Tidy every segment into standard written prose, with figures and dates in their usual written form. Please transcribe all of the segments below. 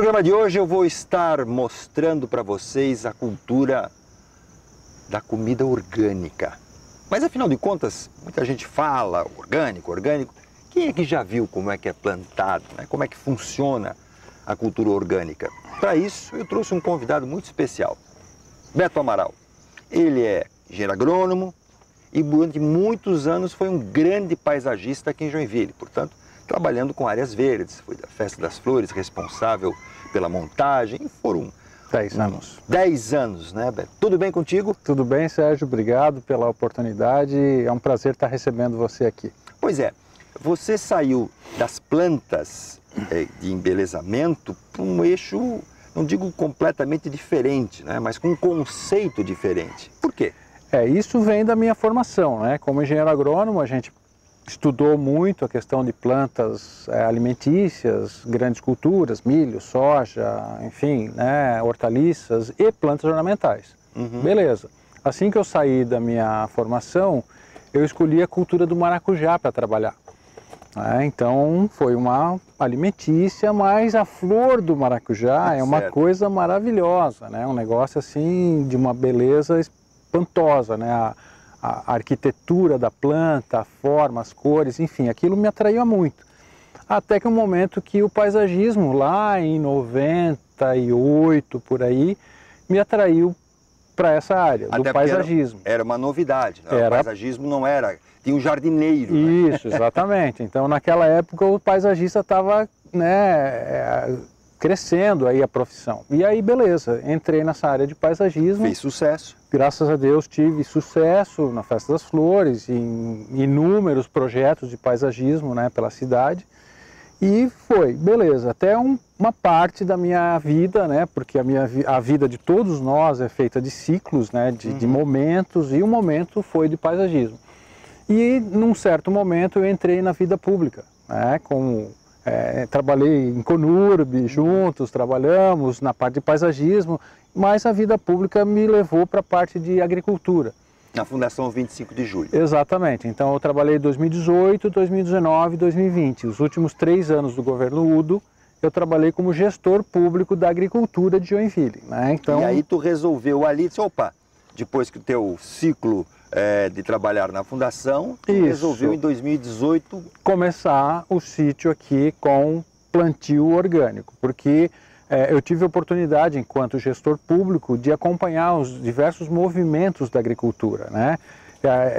programa de hoje eu vou estar mostrando para vocês a cultura da comida orgânica. Mas afinal de contas, muita gente fala orgânico, orgânico. Quem é que já viu como é que é plantado, né? Como é que funciona a cultura orgânica? Para isso, eu trouxe um convidado muito especial, Beto Amaral. Ele é engenheiro agrônomo e durante muitos anos foi um grande paisagista aqui em Joinville, portanto, trabalhando com áreas verdes. Foi da Festa das Flores, responsável pela montagem, foram 10 anos. 10 anos, né, Beto? Tudo bem contigo? Tudo bem, Sérgio, obrigado pela oportunidade, é um prazer estar recebendo você aqui. Pois é, você saiu das plantas de embelezamento para um eixo, não digo completamente diferente, né, mas com um conceito diferente. Por quê? Isso vem da minha formação, né? Como engenheiro agrônomo, a gente estudou muito a questão de plantas alimentícias, grandes culturas, milho, soja, enfim, né, hortaliças e plantas ornamentais. Beleza. Assim que eu saí da minha formação, eu escolhi a cultura do maracujá para trabalhar. Então foi uma alimentícia, mas a flor do maracujá é uma coisa maravilhosa, né? Um negócio assim de uma beleza espantosa, né? A arquitetura da planta, a forma, as cores, enfim, aquilo me atraía muito. Até que um momento que o paisagismo, lá em 98, por aí, me atraiu para essa área, do paisagismo. Era uma novidade, né? O paisagismo não era, tinha um jardineiro. Isso, né? Exatamente. Então, naquela época, o paisagista estava, né, crescendo aí a profissão. E aí, beleza, entrei nessa área de paisagismo. Fez sucesso. Graças a Deus tive sucesso na Festa das Flores, em inúmeros projetos de paisagismo, né, pela cidade. E foi, beleza, até uma parte da minha vida, né, porque a vida de todos nós é feita de ciclos, né, de momentos, e um momento foi de paisagismo. E num certo momento eu entrei na vida pública, né, trabalhei em Conurb, juntos trabalhamos na parte de paisagismo, mas a vida pública me levou para a parte de agricultura. Na Fundação 25 de Julho. Exatamente. Então eu trabalhei em 2018, 2019 e 2020. Os últimos 3 anos do governo Udo, eu trabalhei como gestor público da agricultura de Joinville, né? Então... E aí tu resolveu ali, disse, opa, depois que o teu ciclo de trabalhar na fundação, tu resolveu em 2018... começar o sítio aqui com plantio orgânico, porque eu tive a oportunidade, enquanto gestor público, de acompanhar os diversos movimentos da agricultura, né?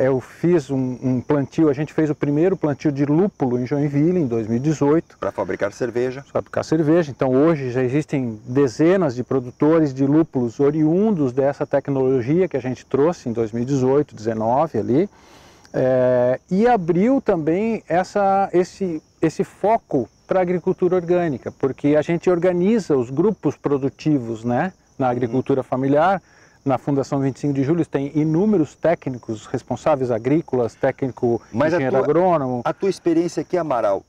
Eu fiz um plantio, a gente fez o primeiro plantio de lúpulo em Joinville, em 2018. Para fabricar cerveja. Para fabricar cerveja. Então hoje já existem dezenas de produtores de lúpulos oriundos dessa tecnologia que a gente trouxe em 2018, 2019 ali. E abriu também esse foco para a agricultura orgânica, porque a gente organiza os grupos produtivos, né, na agricultura familiar. Na Fundação 25 de Julho tem inúmeros técnicos, responsáveis agrícolas, técnico engenheiro agrônomo. A tua experiência aqui, Amaral,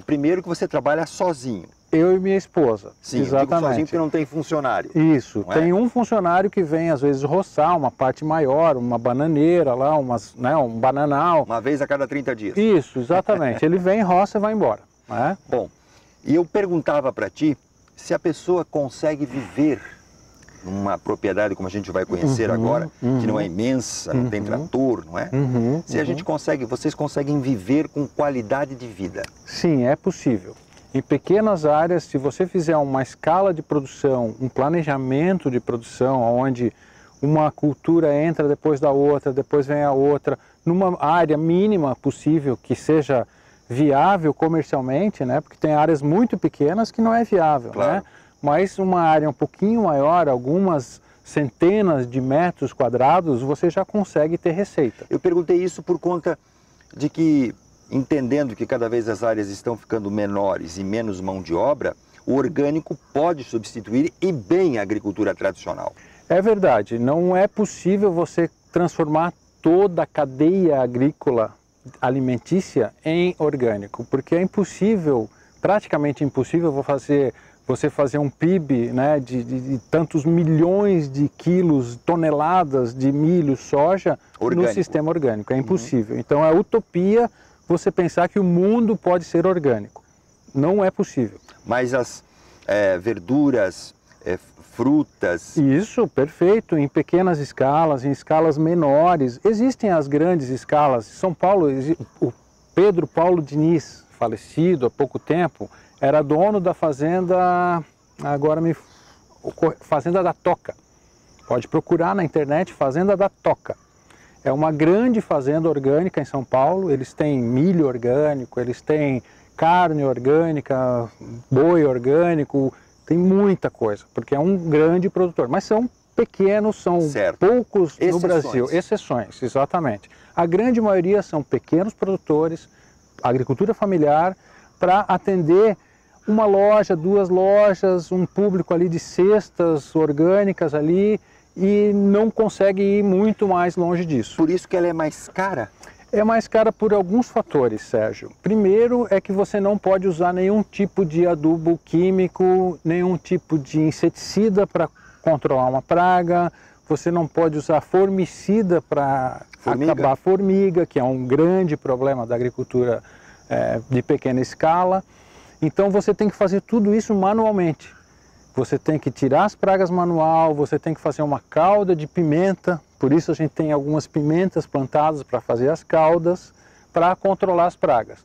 primeiro que você trabalha sozinho. Eu e minha esposa. Sim, exatamente. Eu digo sozinho porque não tem funcionário. Isso, tem um funcionário que vem às vezes roçar uma parte maior, uma bananeira lá, um bananal. Uma vez a cada 30 dias. Isso, exatamente. Ele vem, roça e vai embora. Né? Bom, e eu perguntava para ti se a pessoa consegue viver numa propriedade como a gente vai conhecer agora, que não é imensa, não tem trator, não é? Se a gente vocês conseguem viver com qualidade de vida? Sim, é possível. Em pequenas áreas, se você fizer uma escala de produção, um planejamento de produção, onde uma cultura entra depois da outra, depois vem a outra, numa área mínima possível que seja viável comercialmente, né? Porque tem áreas muito pequenas que não é viável, claro, né? Mas uma área um pouquinho maior, algumas centenas de metros quadrados, você já consegue ter receita. Eu perguntei isso por conta de que, entendendo que cada vez as áreas estão ficando menores e menos mão de obra, o orgânico pode substituir e bem a agricultura tradicional. É verdade, não é possível você transformar toda a cadeia agrícola alimentícia em orgânico, porque é impossível, praticamente impossível, você fazer um PIB, né, de tantos milhões de quilos, toneladas de milho, soja orgânico, no sistema orgânico. É impossível. Então é utopia você pensar que o mundo pode ser orgânico. Não é possível. Mas verduras, frutas. Isso, perfeito, em pequenas escalas, em escalas menores. Existem as grandes escalas. Em São Paulo, o Pedro Paulo Diniz, falecido há pouco tempo, era dono da fazenda, Fazenda da Toca. Pode procurar na internet, Fazenda da Toca. É uma grande fazenda orgânica em São Paulo. Eles têm milho orgânico, eles têm carne orgânica, boi orgânico, tem muita coisa, porque é um grande produtor. Mas são pequenos, são poucos no Brasil. Exceções, exatamente. A grande maioria são pequenos produtores, agricultura familiar, para atender uma loja, 2 lojas, um público ali de cestas orgânicas ali, e não consegue ir muito mais longe disso. Por isso que ela é mais cara? É mais cara por alguns fatores, Sérgio. Primeiro é que você não pode usar nenhum tipo de adubo químico, nenhum tipo de inseticida para controlar uma praga, você não pode usar formicida para acabar a formiga, que é um grande problema da agricultura de pequena escala. Então você tem que fazer tudo isso manualmente. Você tem que tirar as pragas manual, você tem que fazer uma cauda de pimenta, por isso a gente tem algumas pimentas plantadas para fazer as caudas, para controlar as pragas.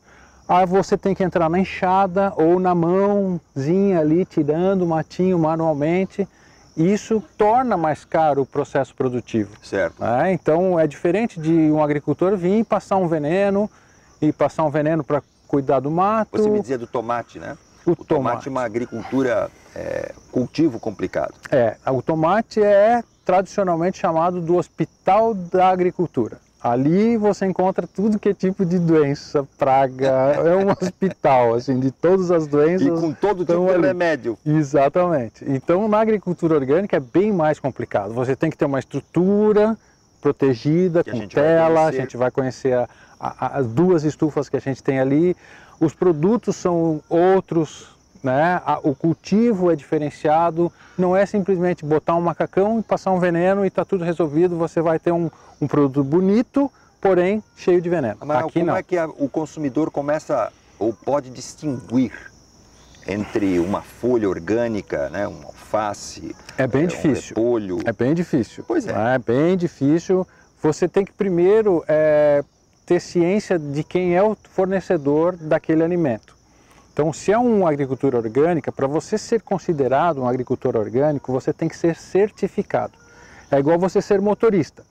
Aí você tem que entrar na enxada ou na mãozinha ali, tirando o matinho manualmente. Isso torna mais caro o processo produtivo. Certo. Então é diferente de um agricultor vir e passar um veneno para cuidar do mato. Você me dizia do tomate, né? O tomate é uma agricultura, cultivo complicado. O tomate é tradicionalmente chamado do hospital da agricultura. Ali você encontra tudo que é tipo de doença, praga, é um hospital, assim, de todas as doenças. E com todo tipo de remédio. Exatamente. Então, na agricultura orgânica é bem mais complicado. Você tem que ter uma estrutura protegida, com tela, a gente vai conhecer as 2 estufas que a gente tem ali. Os produtos são outros, né? O cultivo é diferenciado, não é simplesmente botar um macacão e passar um veneno e está tudo resolvido, você vai ter um produto bonito, porém cheio de veneno. Mas como é que o consumidor começa ou pode distinguir entre uma folha orgânica, né, um alface, é bem difícil. Um repolho? É bem difícil. Pois é. É bem difícil. Você tem que primeiro ter ciência de quem é o fornecedor daquele alimento. Então, se é uma agricultura orgânica, para você ser considerado um agricultor orgânico, você tem que ser certificado. É igual você ser motorista.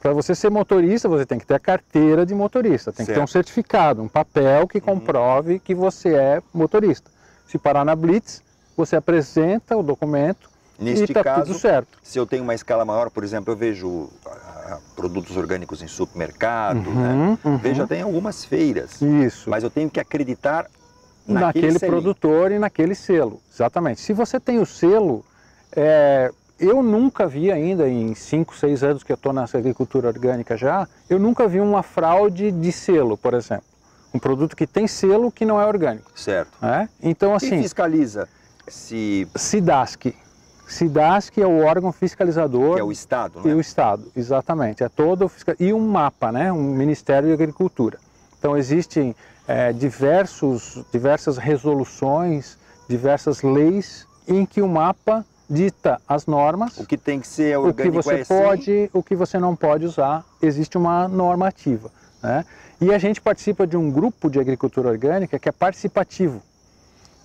Para você ser motorista, você tem que ter a carteira de motorista, tem que ter um certificado, um papel que comprove que você é motorista. Se parar na Blitz, você apresenta o documento e está tudo certo. Se eu tenho uma escala maior, por exemplo, eu vejo produtos orgânicos em supermercado, né? Vejo até em algumas feiras. Isso. Mas eu tenho que acreditar naquele produtor e naquele selo. Exatamente. Se você tem o selo, eu nunca vi ainda, em 5, 6 anos que eu estou nessa agricultura orgânica já, eu nunca vi uma fraude de selo, por exemplo. Um produto que tem selo que não é orgânico. Certo. Então, assim, quem fiscaliza? SIDASC. SIDASC é o órgão fiscalizador. Que é o Estado, né? E o Estado, exatamente. É todo e um MAPA, né? Um Ministério de Agricultura. Então existem diversas resoluções, diversas leis em que o MAPA dita as normas. O que tem que ser orgânico, o que você pode, o que você não pode usar. Existe uma normativa, né? E a gente participa de um grupo de agricultura orgânica que é participativo.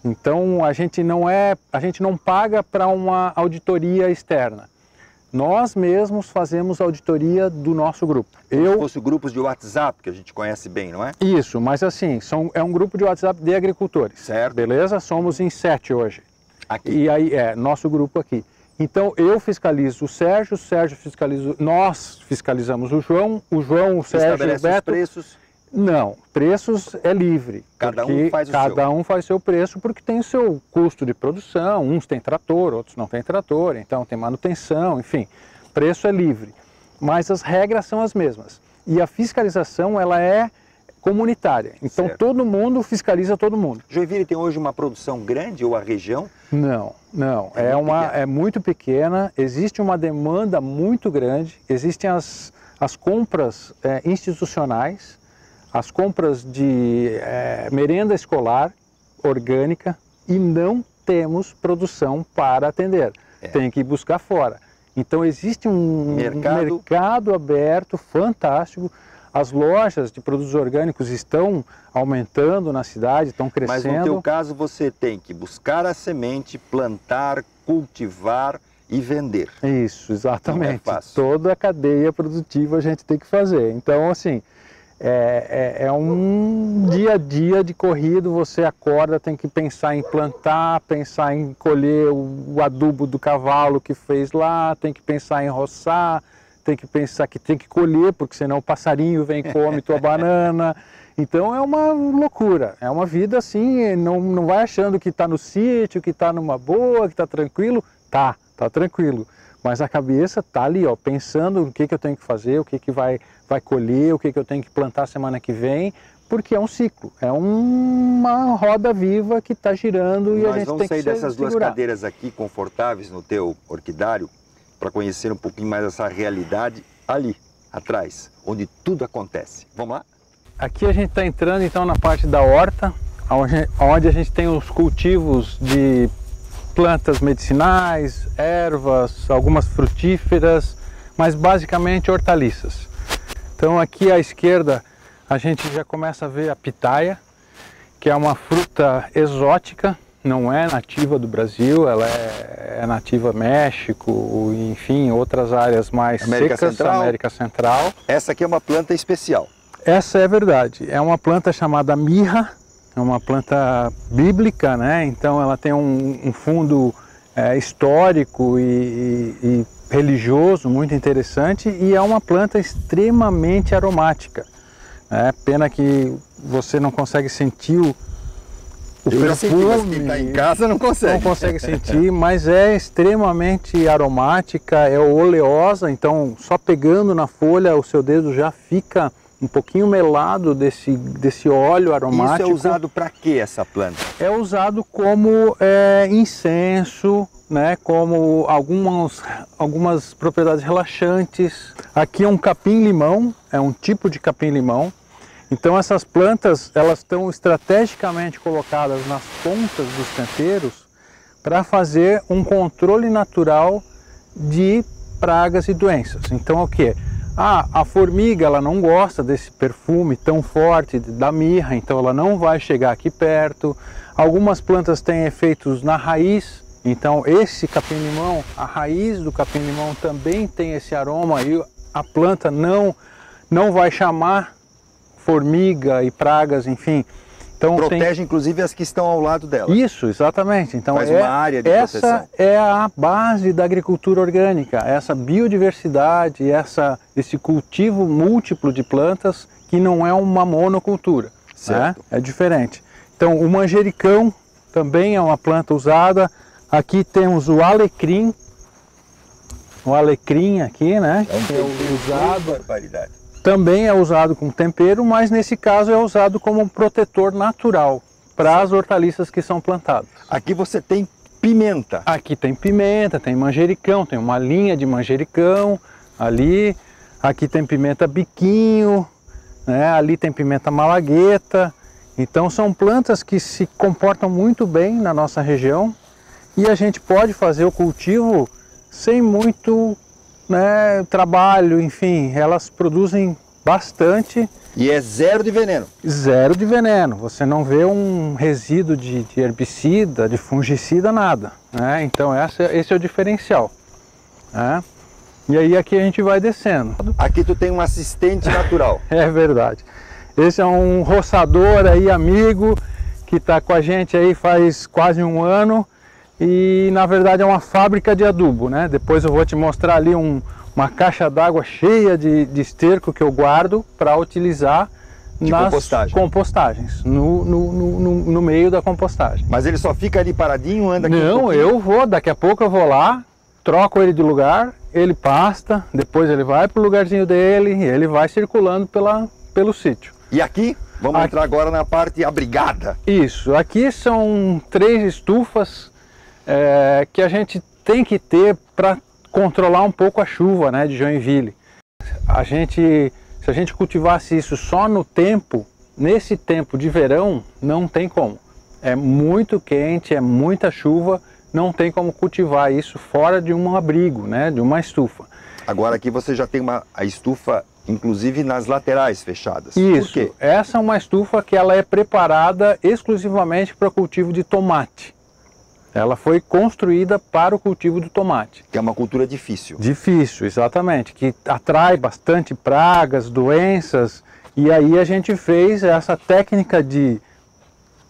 Então a gente não paga para uma auditoria externa. Nós mesmos fazemos auditoria do nosso grupo. Se fosse grupos de WhatsApp, que a gente conhece bem, não é? Isso, mas assim, é um grupo de WhatsApp de agricultores. Certo. Beleza? Somos em 7 hoje. Aqui. E aí nosso grupo aqui. Então eu fiscalizo o Sérgio fiscaliza, nós fiscalizamos o João, o Sérgio, estabelece o Beto. Os preços? Não, preços é livre. Cada um faz o seu. Cada um faz seu preço porque tem o seu custo de produção, uns têm trator, outros não têm trator, então tem manutenção, enfim, preço é livre. Mas as regras são as mesmas. E a fiscalização, ela é comunitária, então todo mundo fiscaliza todo mundo. Joinville tem hoje uma produção grande ou a região? Não, é muito pequena, existe uma demanda muito grande, existem as compras institucionais, as compras de merenda escolar orgânica e não temos produção para atender. Tem que ir buscar fora. Então existe um mercado aberto fantástico. As lojas de produtos orgânicos estão aumentando na cidade, estão crescendo. Mas no teu caso você tem que buscar a semente, plantar, cultivar e vender. Isso, exatamente. Não é fácil. Toda a cadeia produtiva a gente tem que fazer. Então, assim, é um dia a dia de corrido. Você acorda, tem que pensar em plantar, pensar em colher o adubo do cavalo que fez lá, tem que pensar em roçar, tem que pensar que tem que colher, porque senão o passarinho vem e come tua banana. Então é uma loucura, é uma vida assim, não vai achando que está no sítio, que está numa boa, que está tranquilo. Tá tranquilo, mas a cabeça tá ali, ó, pensando o que eu tenho que fazer, o que vai colher, o que eu tenho que plantar semana que vem, porque é um ciclo, é uma roda viva que está girando e a gente tem que segurar. Nós vamos sair dessas duas cadeiras aqui, confortáveis no teu orquidário, para conhecer um pouquinho mais essa realidade ali, atrás, onde tudo acontece. Vamos lá? Aqui a gente está entrando então na parte da horta, onde a gente tem os cultivos de plantas medicinais, ervas, algumas frutíferas, mas basicamente hortaliças. Então aqui à esquerda a gente já começa a ver a pitaia, que é uma fruta exótica, não é nativa do Brasil, ela é nativa México, enfim, outras áreas mais secas, América Central. Essa aqui é uma planta especial. Essa é verdade, é uma planta chamada mirra, é uma planta bíblica, né? Então ela tem um fundo histórico e religioso muito interessante e é uma planta extremamente aromática. Pena que você não consegue sentir o perfume. Quem está em casa não consegue. Não consegue sentir, mas é extremamente aromática, é oleosa, então só pegando na folha o seu dedo já fica um pouquinho melado desse óleo aromático. Isso é usado para quê, essa planta? É usado como incenso, né, como algumas propriedades relaxantes. Aqui é um capim-limão, é um tipo de capim-limão. Então essas plantas, elas estão estrategicamente colocadas nas pontas dos canteiros para fazer um controle natural de pragas e doenças. Então o que? A formiga, ela não gosta desse perfume tão forte da mirra, então ela não vai chegar aqui perto. Algumas plantas têm efeitos na raiz, então esse capim-limão, a raiz do capim-limão também tem esse aroma e a planta não vai chamar formiga e pragas, enfim. Então protege inclusive as que estão ao lado dela. Isso, exatamente. Então faz uma área de proteção. Essa é a base da agricultura orgânica, essa biodiversidade, esse cultivo múltiplo de plantas que não é uma monocultura. Certo. Né? É diferente. Então o manjericão também é uma planta usada. Aqui temos o alecrim aqui, né? Que é usado. Barbaridade. Também é usado como tempero, mas nesse caso é usado como um protetor natural para as hortaliças que são plantadas. Aqui você tem pimenta. Aqui tem pimenta, tem manjericão, tem uma linha de manjericão ali. Aqui tem pimenta biquinho, né? Ali tem pimenta malagueta. Então são plantas que se comportam muito bem na nossa região e a gente pode fazer o cultivo sem muito trabalho, enfim, elas produzem bastante. E é zero de veneno? Zero de veneno, você não vê um resíduo de herbicida, de fungicida, nada. Né? Então esse é o diferencial. Né? E aí aqui a gente vai descendo. Aqui tu tem um assistente natural. É verdade. Esse é um roçador aí, amigo, que está com a gente aí faz quase um ano. E na verdade é uma fábrica de adubo, né? Depois eu vou te mostrar ali uma caixa d'água cheia de esterco que eu guardo para utilizar nas compostagens, no meio da compostagem. Mas ele só fica ali paradinho, anda aqui? Não, daqui a pouco eu vou lá, troco ele de lugar, ele pasta, depois ele vai para o lugarzinho dele e ele vai circulando pelo sítio. E aqui? Vamos entrar agora na parte abrigada. Isso, aqui são 3 estufas que a gente tem que ter para controlar um pouco a chuva, né, de Joinville. Se a gente cultivasse isso só nesse tempo de verão, não tem como. É muito quente, é muita chuva, não tem como cultivar isso fora de um abrigo, né, de uma estufa. Agora aqui você já tem a estufa, inclusive nas laterais fechadas. Isso. Por quê? Essa é uma estufa que ela é preparada exclusivamente para o cultivo de tomate. Ela foi construída para o cultivo do tomate. Que é uma cultura difícil. Difícil, exatamente, que atrai bastante pragas, doenças, e aí a gente fez essa técnica de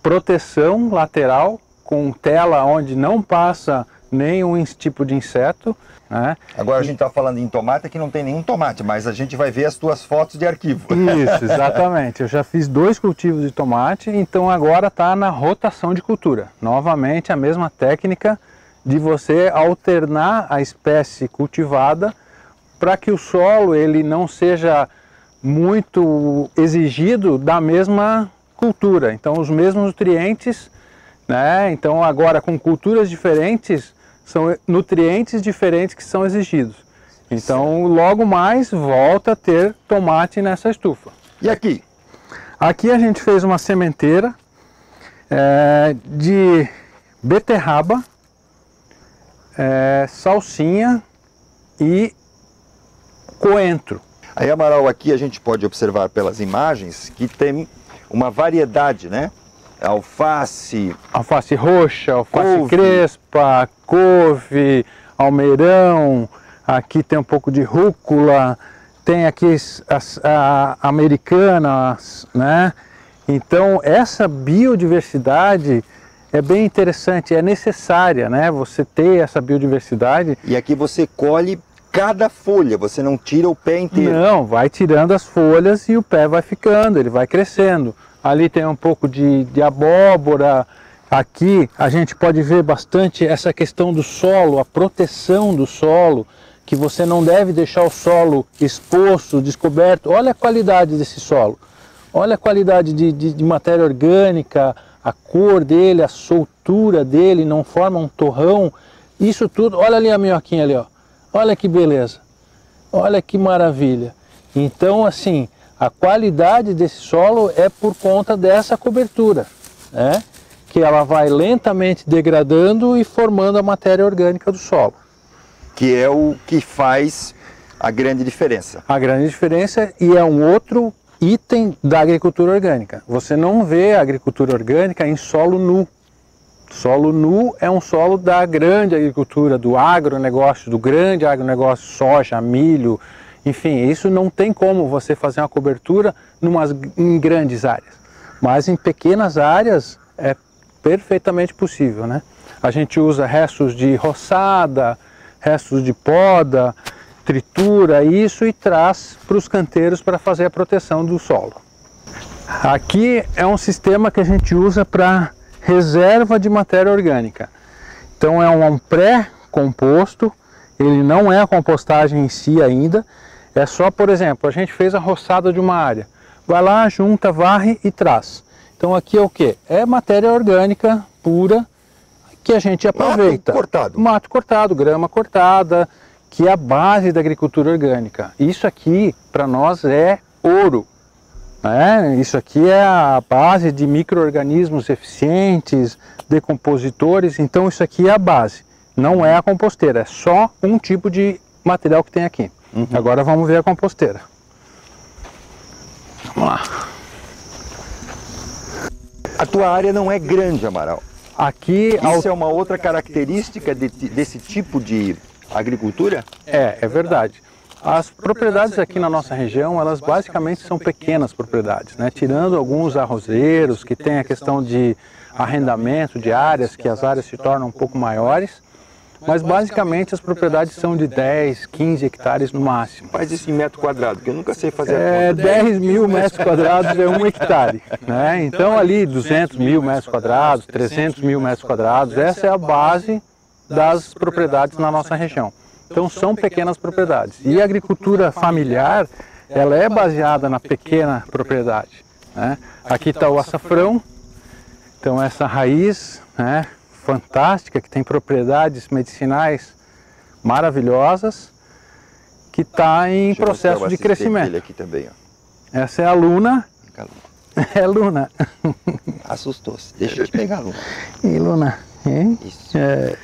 proteção lateral com tela onde não passa nenhum tipo de inseto, né? Agora a gente está falando em tomate, que não tem nenhum tomate, mas a gente vai ver as tuas fotos de arquivo. Isso, exatamente. Eu já fiz 2 cultivos de tomate, então agora está na rotação de cultura. Novamente a mesma técnica de você alternar a espécie cultivada para que o solo ele não seja muito exigido da mesma cultura. Então os mesmos nutrientes, né? Então agora com culturas diferentes, são nutrientes diferentes que são exigidos. Então logo mais volta a ter tomate nessa estufa. E aqui? Aqui a gente fez uma sementeira de beterraba, salsinha e coentro. Aí, Amaral, aqui a gente pode observar pelas imagens que tem uma variedade, né? Alface... Alface roxa, alface couve. crespa, couve, almeirão, aqui tem um pouco de rúcula, tem aqui as americanas, né? Então essa biodiversidade é bem interessante, é necessária, né? Você ter essa biodiversidade. E aqui você colhe cada folha, você não tira o pé inteiro. Não, vai tirando as folhas e o pé vai ficando, ele vai crescendo. Ali tem um pouco de abóbora. Aqui a gente pode ver bastante essa questão do solo, a proteção do solo, que você não deve deixar o solo exposto, descoberto. Olha a qualidade desse solo, olha a qualidade de matéria orgânica, a cor dele, a soltura dele, não forma um torrão. Isso tudo, olha ali a minhoquinha ali, ó. Olha que beleza, olha que maravilha. Então assim, a qualidade desse solo é por conta dessa cobertura, né? Que ela vai lentamente degradando e formando a matéria orgânica do solo. Que é o que faz a grande diferença. A grande diferença, e é um outro item da agricultura orgânica. Você não vê a agricultura orgânica em solo nu. Solo nu é um solo da grande agricultura, do agronegócio, do grande agronegócio, soja, milho, enfim, isso não tem como você fazer uma cobertura em grandes áreas. Mas em pequenas áreas é perfeitamente possível, né? A gente usa restos de roçada, restos de poda, tritura isso e traz para os canteiros para fazer a proteção do solo. Aqui é um sistema que a gente usa para reserva de matéria orgânica. Então é um pré-composto, ele não é a compostagem em si ainda, é só, por exemplo, a gente fez a roçada de uma área, vai lá, junta, varre e traz. Então aqui é o que? É matéria orgânica pura que a gente aproveita. Mato cortado. Mato cortado, grama cortada, que é a base da agricultura orgânica. Isso aqui, para nós, é ouro. Né? Isso aqui é a base de micro-organismos eficientes, decompositores, então isso aqui é a base. Não é a composteira, é só um tipo de material que tem aqui. Agora vamos ver a composteira. Vamos lá. A tua área não é grande, Amaral. Aqui Isso é uma outra característica desse tipo de agricultura? é verdade. As propriedades aqui na nossa região, elas basicamente são pequenas propriedades, né? Tirando alguns arrozeiros que tem a questão de arrendamento de áreas, que as áreas se tornam um pouco maiores, mas basicamente as propriedades são de 10, 15 hectares no máximo. Faz isso em metro quadrado, que eu nunca sei fazer a conta. 10 mil metros quadrados é 1 hectare, né? Então ali 200 mil metros quadrados, 300 mil metros quadrados, essa é a base das propriedades na nossa região. Então são pequenas propriedades. E a agricultura familiar, ela é baseada na pequena propriedade, né? Aqui está o açafrão, então essa raiz, né, fantástica, que tem propriedades medicinais maravilhosas, que está em processo de crescimento. Aqui também, ó. Essa é a luna, É Luna. Assustou-se. Deixa eu te pegar, Luna. E Luna, hein? Isso. É.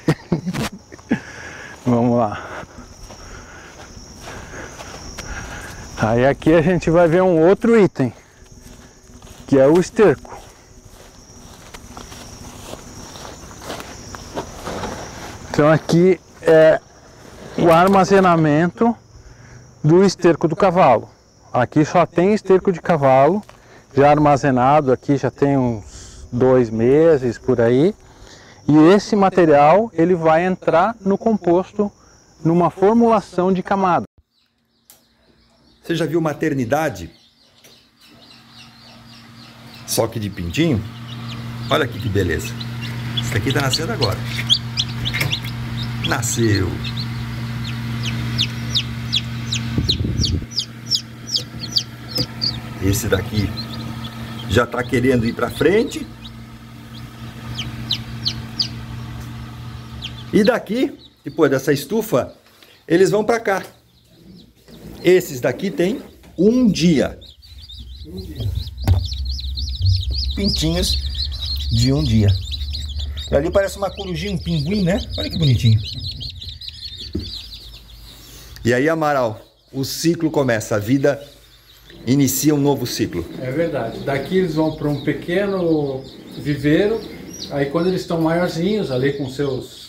Vamos lá. Aí aqui a gente vai ver um outro item, que é o esterco. Então aqui é o armazenamento do esterco do cavalo. Aqui só tem esterco de cavalo, já armazenado aqui já tem uns 2 meses por aí. E esse material ele vai entrar no composto numa formulação de camada. Você já viu maternidade? Só que de pintinho? Olha aqui que beleza. Esse daqui tá nascendo agora. Nasceu. Esse daqui já tá querendo ir para frente. E daqui, depois dessa estufa, eles vão para cá. Esses daqui tem um dia. Pintinhos de um dia. E ali parece uma corujinha, um pinguim, né? Olha que bonitinho. E aí, Amaral, o ciclo começa, a vida inicia um novo ciclo. É verdade. Daqui eles vão para um pequeno viveiro. Aí quando eles estão maiorzinhos, ali com seus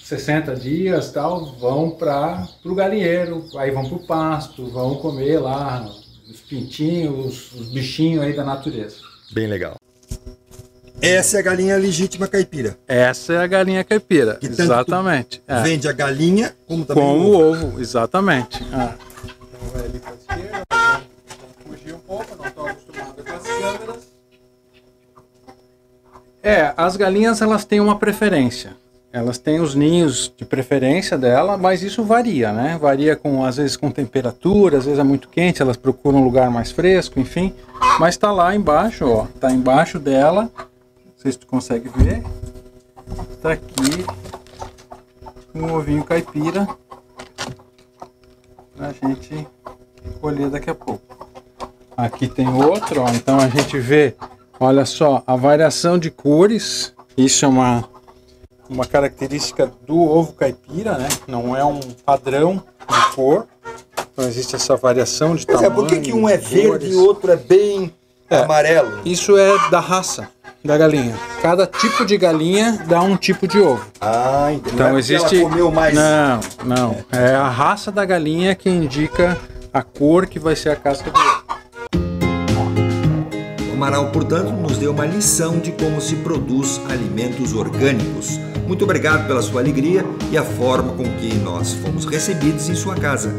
60 dias tal, vão para o galinheiro, aí vão para o pasto, vão comer lá os pintinhos, os bichinhos aí da natureza. Bem legal. Essa é a galinha legítima caipira. Essa é a galinha caipira, Que tanto exatamente. vende a galinha como também Como o o ovo, exatamente. Então vai ali para a esquerda, fugir um pouco, não estou acostumado com as câmeras. As galinhas elas têm uma preferência. Elas têm os ninhos de preferência dela, mas isso varia, né? Varia às vezes com temperatura, às vezes é muito quente, elas procuram um lugar mais fresco, enfim. Mas está lá embaixo, ó, tá embaixo dela, não sei se tu consegue ver, tá aqui um ovinho caipira pra gente colher daqui a pouco. Aqui tem outro, ó, então a gente vê, olha só, a variação de cores, isso é uma característica do ovo caipira, né? Não é um padrão de cor. Então existe essa variação de tamanho. Por que um é verde e o outro é bem amarelo? Isso é da raça da galinha. Cada tipo de galinha dá um tipo de ovo. Ah, entendi. Então existe. Ela comeu mais. Não. É a raça da galinha que indica a cor que vai ser a casca do ovo. O Amaral, portanto, nos deu uma lição de como se produz alimentos orgânicos. Muito obrigado pela sua alegria e a forma com que nós fomos recebidos em sua casa.